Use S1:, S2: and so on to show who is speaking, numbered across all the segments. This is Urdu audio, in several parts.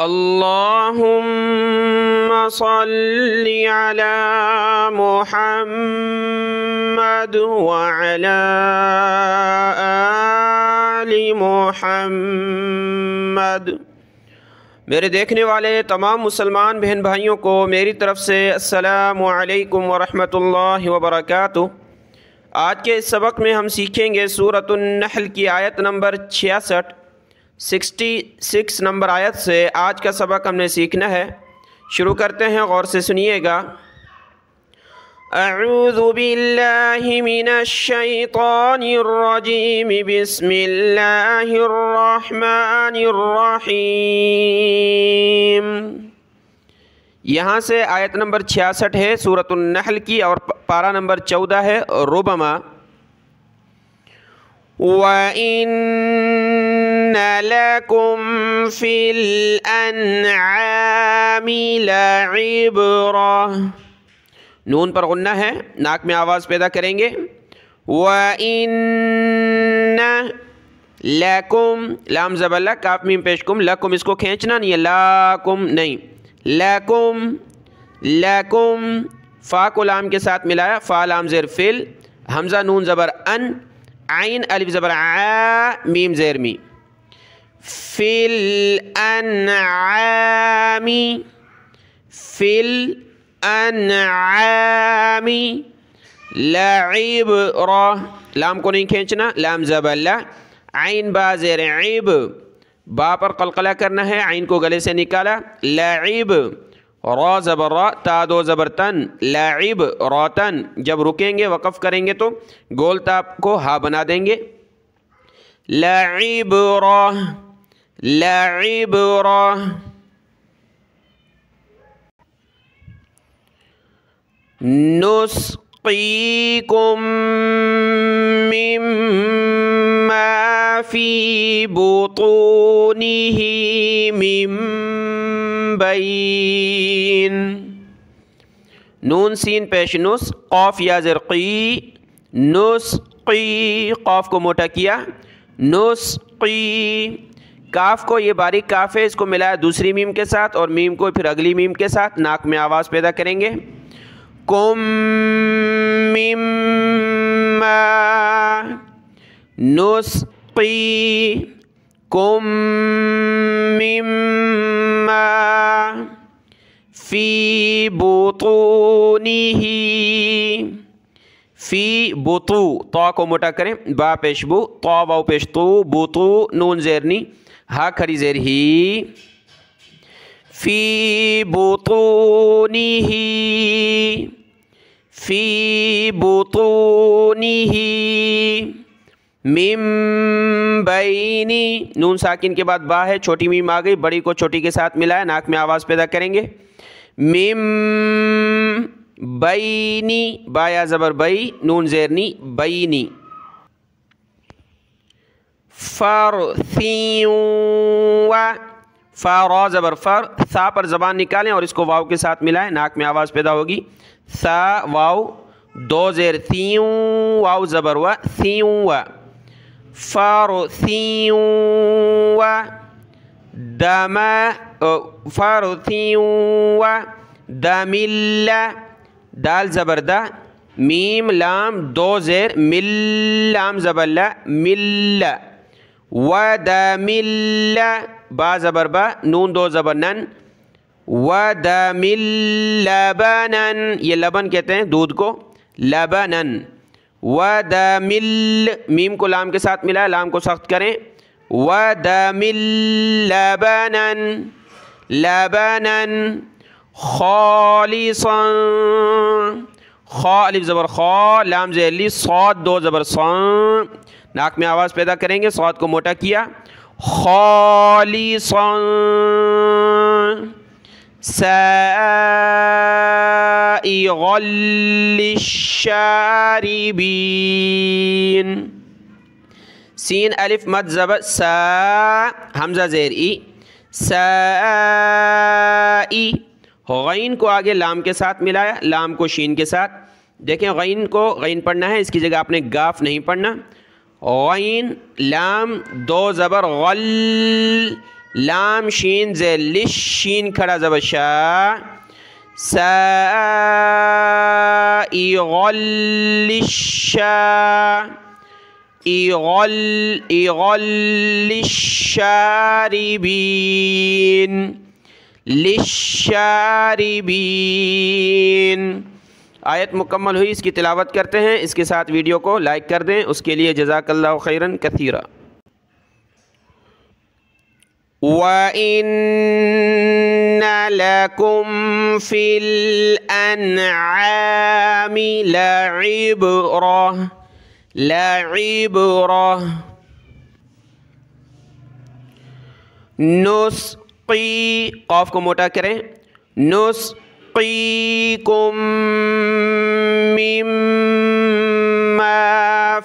S1: اللہم صلی علی محمد وعلی آل محمد۔ میرے دیکھنے والے تمام مسلمان بہن بھائیوں کو میری طرف سے السلام علیکم ورحمۃ اللہ وبرکاتہ۔ آج کے اس سبق میں ہم سیکھیں گے سورۃ النحل کی آیت نمبر 66 نمبر آیت سے آج کا سبق ہم نے سیکھنا ہے۔ شروع کرتے ہیں، غور سے سنیے گا۔ اعوذ باللہ من الشیطان الرجیم، بسم اللہ الرحمن الرحیم۔ یہاں سے آیت نمبر 66 ہے سورۃ النحل کی، اور پارہ نمبر 14 ہے ربما۔ وَإِنَّ لَكُمْ فِي الْأَنْعَامِ لَعِبْرَةً، نون پر غنہ ہے، ناک میں آواز پیدا کریں گے۔ وَإِنَّ لَكُمْ، لام زبر لا، کاف میم پیش کم، لَكُمْ اس کو کھینچنا نہیں ہے، لَكُمْ نہیں، لَكُمْ لَكُمْ، فا کو لام کے ساتھ ملایا، فا لام زیر فل، حمزہ نون زبر ان، عین الف زبر ع، میم زیر می، فی الانعام، فی الانعام لعبرہ، لام کو نہیں کھینچنا، لام زبر لا، عین با زیر عیب، با پر قلقلہ کرنا ہے، عین کو گلے سے نکالا، لعب، را زبر را، تا دو زبر تن، لعب راتن، جب رکیں گے وقف کریں گے تو گول تا کو ہا بنا دیں گے، لعب را، لعب را۔ نسقیکم مما فی بطونہ من بین، نون سین پیش نس، قاف یا زرقی، نسقی، قاف کو موٹا کیا، نسقی، کاف کو، یہ باریک کاف ہے، اس کو ملایا دوسری میم کے ساتھ، اور میم کو پھر اگلی میم کے ساتھ ناک میں آواز پیدا کریں گے، کم مما، نسقی کم مما فی بطونہ، فی بطو، طا کو موٹا کریں، با پیش بو، طا واو پیش تو، بطو نون زیرنی، ہا کھڑی زیر ہی، فی بطونہ، فی بطونہ من بینی، نون ساکن کے بعد با ہے، چھوٹی میم آ گئی، بڑی کو چھوٹی کے ساتھ ملایا، ناک میں آواز پیدا کریں گے، من بینی، با یا زبر بئی، نون زیرنی، بینی، فرثیون، فا را زبر فر، ثا پر زبان نکالیں اور اس کو واو کے ساتھ ملائیں، ناک میں آواز پیدا ہوگی، ثا واو دو زیر تھیون، واو زبر و، تھیون، فرثیون، دم، فرثیون، دمل، دال زبر دا، میم لام دو زیر مل، لام زبر لا، مل، ودمل، با زبر با، نون دو زبر نن، ودمل لبنن، یہ لبن کہتے ہیں دودھ کو، لبنن، ودمل، میم کو لام کے ساتھ ملا، لام کو سخت کریں، ودمل لبنن، لبنن خالصا، خا الف زبر خا، لام زیر لی، صاد دو زبر صان، ناک میں آواز پیدا کریں گے، صاد کو موٹا کیا، خالصا سائغا للشاربین، سین الف مد زبر سا، حمزہ زیر ای، سائی، غین کو آگے لام کے ساتھ ملایا، لام کو شین کے ساتھ، دیکھیں غین کو غین پڑھنا ہے، اس کی جگہ آپ نے گاف نہیں پڑھنا، غین لام دو زبر غل، لام شین زے لش شین کھڑا زبر شا سائغا للشاربین للشاربین۔ آیت مکمل ہوئی، اس کی تلاوت کرتے ہیں، اس کے ساتھ ویڈیو کو لائک کر دیں، اس کے لیے جزاک اللہ خیراً کثیرا۔ وَإِنَّ لَكُمْ فِي الْأَنْعَامِ لَعِبْرَةً نسقی، قاف کو موٹا کریں، نسقیکم مما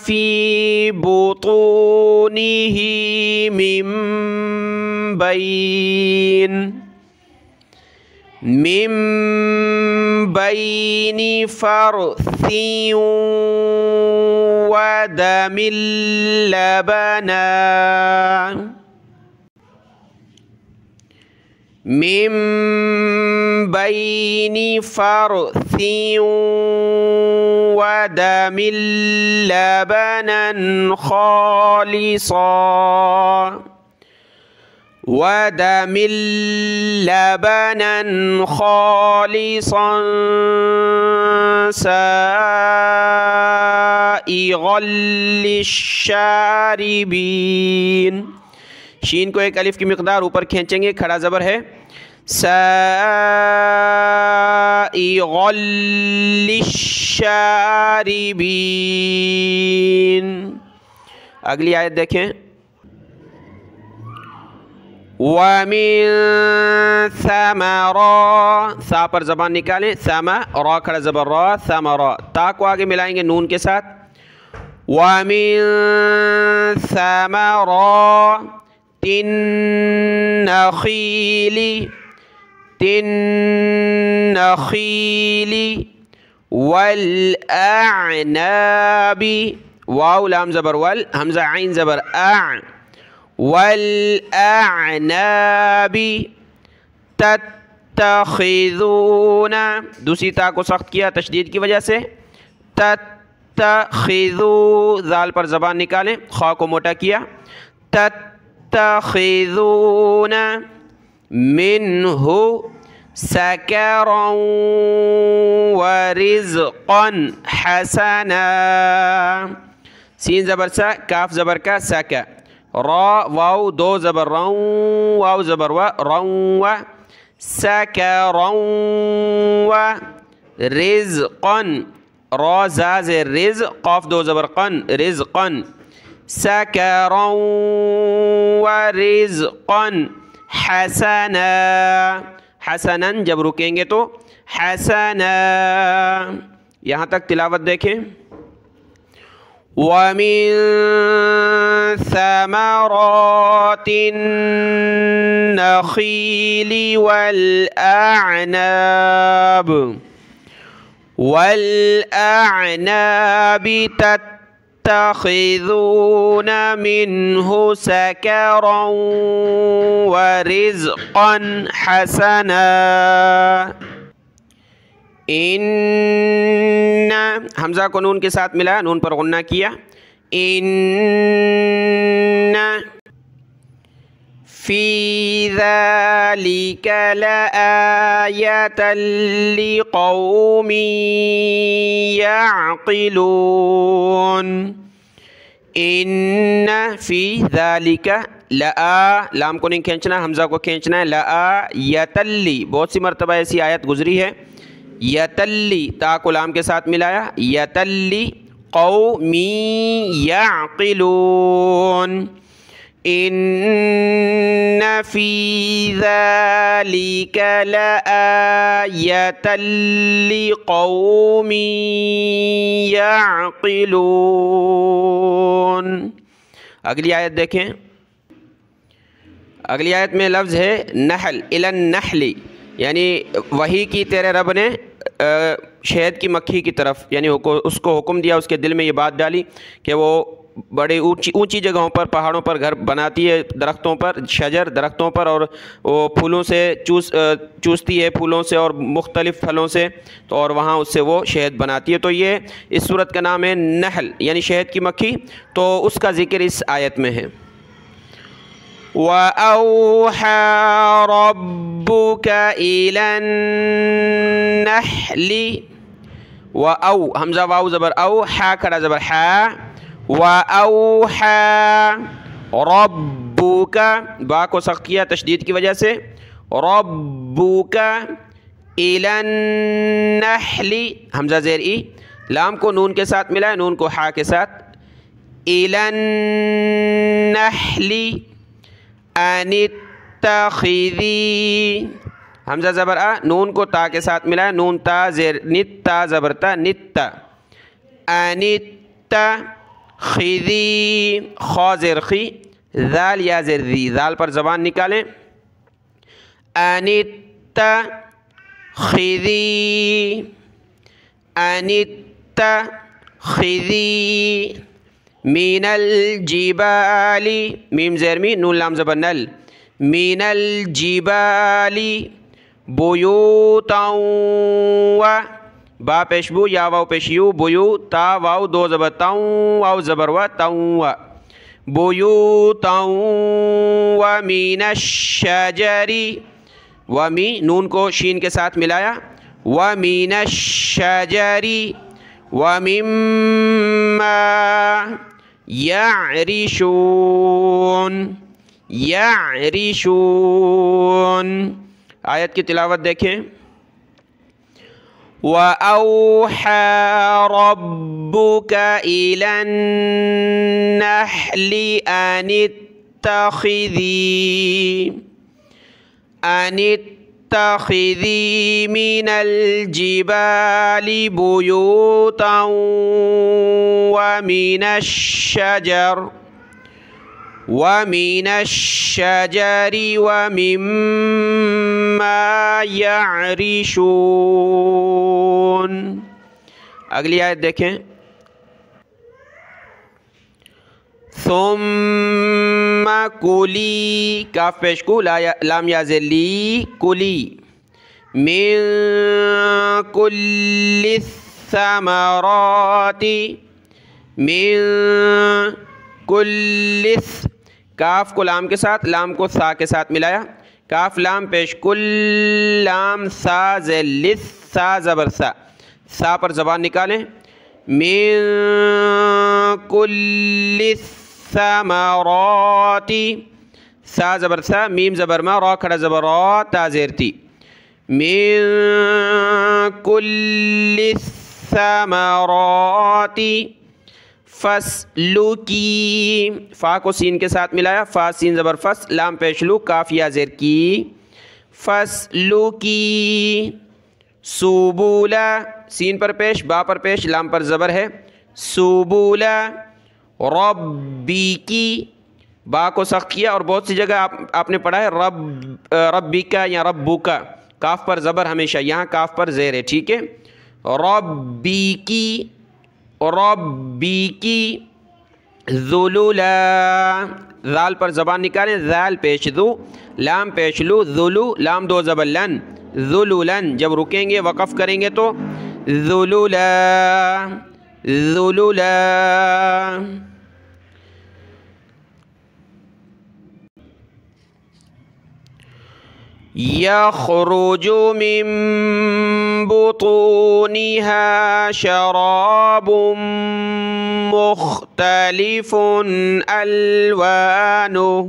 S1: فی بطونہ من بین فرث ودم لبنا من بین فرث ودم لبنا خالصا سائغا للشاربین۔ شین کو ایک الف کی مقدار اوپر کھینچیں گے، کھڑا زبر ہے، سائغا للشاربین۔ اگلی آیت دیکھیں، وَمِن ثَمَرَاتٍ، سا پر زبان نکالیں، ثَمَرَا کھڑا زبر را، ثَمَرَا، تا کو آگے ملائیں گے نون کے ساتھ، وَمِن ثَمَرَاتِ النَّخِيلِ وَالْأَعْنَابِ، واو لام زبر وال، حمزہ عین زبر وَالْأَعْنَابِ تَتَّخِذُونَ، دوسری تا کو سخت کیا تشدید کی وجہ سے، تَتَّخِذُو، ذال پر زبان نکالیں، خا کو موٹا کیا، تَتَّخِذُونَ مِنْهُ سَكَرًا وَرِزْقًا حَسَنًا، سین زبر سا، کاف زبر کا، سکا، را واو دو زبر رون، واو زبر و رون، سکرا و رزقا، را زاز رزق، قاف دو زبر قن، رزقا، سکرا و رزقا حسنا، حسنا جب رکیں گے تو حسنا۔ یہاں تک تلاوت دیکھیں، وَمِن ثَمَرَاتِ النَّخِيلِ وَالْأَعْنَابِ تَتَّخِذُونَ مِنْهُ سَكَرًا وَرِزْقًا حَسَنًا۔ ان، حمزہ کو نون کے ساتھ ملا، نون پر غنہ کیا، ان فی ذالک لآیۃ لقوم یعقلون۔ ان فی ذالک، لآ لام کو نہیں کھینچنا، حمزہ کو کھینچنا ہے، لآیۃ لی، بہت سی مرتبہ ایسی آیت گزری ہے، یتلی، تا کو لام کے ساتھ ملایا، یتلی قومی یعقلون، ان فی ذالک لآیۃ لقوم یعقلون۔ اگلی آیت دیکھیں، اگلی آیت میں لفظ ہے نحل، الی النحل، یعنی وحی کی تیرے رب نے شہد کی مکھی کی طرف، یعنی اس کو حکم دیا، اس کے دل میں یہ بات ڈالی کہ وہ بڑی اونچی جگہوں پر پہاڑوں پر گھر بناتی ہے، درختوں پر، شجر درختوں پر، اور وہ پھولوں سے چوستی ہے، پھولوں سے اور مختلف پھلوں سے، تو اور وہاں اس سے وہ شہد بناتی ہے۔ تو یہ اس سورت کا نام ہے نحل، یعنی شہد کی مکھی، تو اس کا ذکر اس آیت میں ہے۔ وَأَوْحَى رَبُّكَ إِلَى النَّحْلِ، وَأَوْ حمزہ واو زبر او، حا کھڑا زبر حا، وَأَوْحَى رَبُّكَ، با کو سخت کیا تشدید کی وجہ سے، رَبُّكَ إِلَى النَّحْلِ، حمزہ زیر ای، لام کو نون کے ساتھ ملا ہے، نون کو حا کے ساتھ، إِلَى النَّحْلِ أَنِ اتَّخِذِي، حمزہ زبر آ، نون کو تا کے ساتھ ملا ہے، نون تا زیر نت، تا زبر تا، نت، أَنِ اتَّخِذِي، خا زیر خی، ذال یا زیر ذی، ذال پر زبان نکالیں، أَنِ اتَّخِذِي، أَنِ اتَّخِذِي مِنَ الْجِبَالِ، میم زیر می، نون لام زبر نل، مِنَ الْجِبَالِ بُیُوتًا، با پیش بو یا واو پیش یو، بیو تا واو دو زبر تاؤں، واو زبر و تاؤں، بُیُوتًا وَمِنَ الشَّجَرِ، وَمی نون کو شین کے ساتھ ملایا، وَمِنَ الشَّجَرِ وَمِمَّا يَعْرِشُونَ، يَعْرِشُونَ، آیت کی تلاوت دیکھیں۔ وَأَوْحَى رَبُّكَ إِلَى النَّحْلِ أَنِ اتَّخِذِي مِنَ الْجِبَالِ بُيُوتًا وَمِنَ الشَّجَرِ وَمِمَّا يَعْرِشُونَ۔ اگلی آیت دیکھیں۔ ثُمَّ کُلِی، کاف پیش کو، لام یا زیر لی، کُلی، مِن کُلِّ الثَّمَرَاتِ، مِن کُلِّ، کاف کو لام کے ساتھ، لام کو ثا کے ساتھ ملایا، کاف لام پیش کل، لام ثا زیر لث، ثا زبر ثا، ثا پر زبان نکالیں، من کل الثمرات، ثا زبر ثا، میم زبر ما، را کھڑا زبر را، تا زیر تی، من کل الثمرات فَاسْلُكِي، فا کو سین کے ساتھ ملایا، فا سین زبر فس، لام پیش لو، کاف یا زیر کی، فَاسْلُكِي سُبُلَ، سین پر پیش، با پر پیش، لام پر زبر ہے، سُبُلَ رَبِّكِ، با کو سخت کیا، اور بہت سی جگہ آپ نے پڑھا ہے ربِّكَ یا رَبُّكَ، کاف پر زبر ہمیشہ، یہاں کاف پر زیر ہے، ٹھیک ہے، رَبِّكِ، رَبِّكِ ذُلُلًا، ذال پر زبان نکالیں، ذال پیش دو، لام پیش لو، ذلو، لام دو زبر لن، ذُلُلًا، جب رکیں گے وقف کریں گے تو ذُلُلًا، ذُلُلًا۔ يَخْرُجُ مِن بُطُونِهَا شَرَابٌ مُخْتَلِفٌ أَلْوَانُهُ،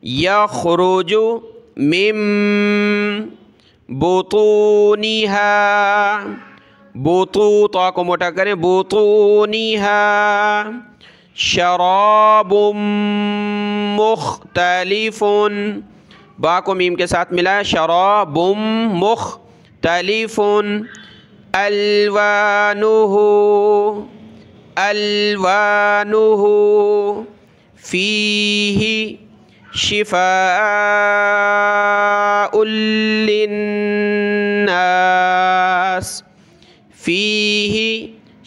S1: يَخْرُجُ مِن بُطُونِهَا، تا کو موٹا کریں، بُطُونِهَا شَرَابٌ مُخْتَلِفٌ، با کو میم کے ساتھ ملا، شراب مختلف، الوانہ فیہ شفاء للناس، فیہ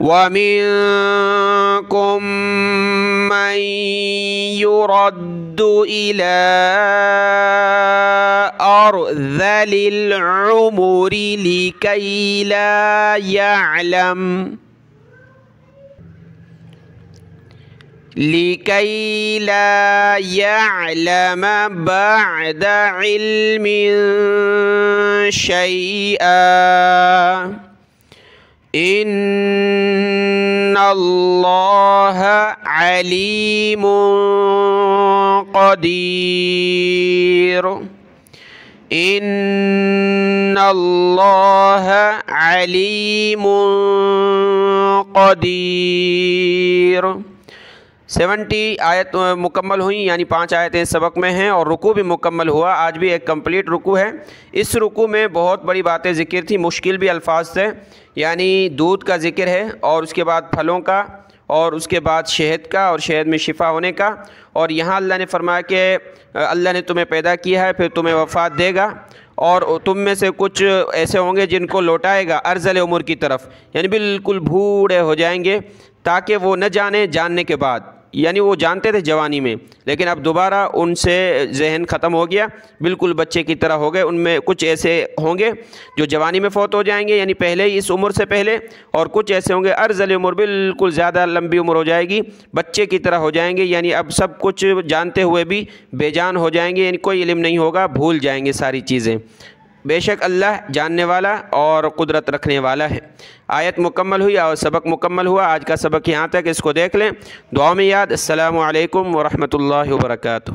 S1: وَمِنكُم مَّن يُرَدُّ إِلَىٰ أَرْذَلِ الْعُمُرِ لِكَيْ لَا يَعْلَمَ بَعْدَ عِلْمٍ شَيْئًا إِنَّ اللَّهَ عَلِيمٌ قَدِيرٌ إِنَّ اللَّهَ عَلِيمٌ قَدِيرٌ 70 آیت مکمل ہوئیں، یعنی 5 آیتیں سبق میں ہیں اور رکوع بھی مکمل ہوا۔ آج بھی ایک کمپلیٹ رکوع ہے۔ اس رکوع میں بہت بڑی باتیں ذکر تھی، مشکل بھی الفاظ تھے، یعنی دودھ کا ذکر ہے اور اس کے بعد پھلوں کا اور اس کے بعد شہد کا اور شہد میں شفا ہونے کا، اور یہاں اللہ نے فرمایا کہ اللہ نے تمہیں پیدا کیا ہے پھر تمہیں وفات دے گا اور تم میں سے کچھ ایسے ہوں گے جن کو لوٹائے گا ارذل عمر کی طرف، یعنی بالکل بوڑھے ہو جائیں گے تاکہ وہ نہ جاننے کے بعد، یعنی وہ جانتے تھے جوانی میں لیکن اب دوبارہ ان سے ذہن ختم ہو گیا، بالکل بچے کی طرح ہو گئے۔ ان میں کچھ ایسے ہوں گے جو جوانی میں فوت ہو جائیں گے، یعنی پہلے ہی اس عمر سے پہلے، اور کچھ ایسے ہوں گے ارذل عمر، بالکل زیادہ لمبی عمر ہو جائے گی، بچے کی طرح ہو جائیں گے، یعنی اب سب کچھ جانتے ہوئے بھی بے جان ہو جائیں گے، یعنی کوئی علم نہیں ہوگا، بھول جائیں گے ساری چیزیں۔ بے شک اللہ جاننے والا اور قدرت رکھنے والا ہے۔ آیت مکمل ہوئی اور سبق مکمل ہوا۔ آج کا سبق یہاں تک، اس کو دیکھ لیں، دعا میں یاد۔ السلام علیکم ورحمۃ اللہ وبرکاتہ۔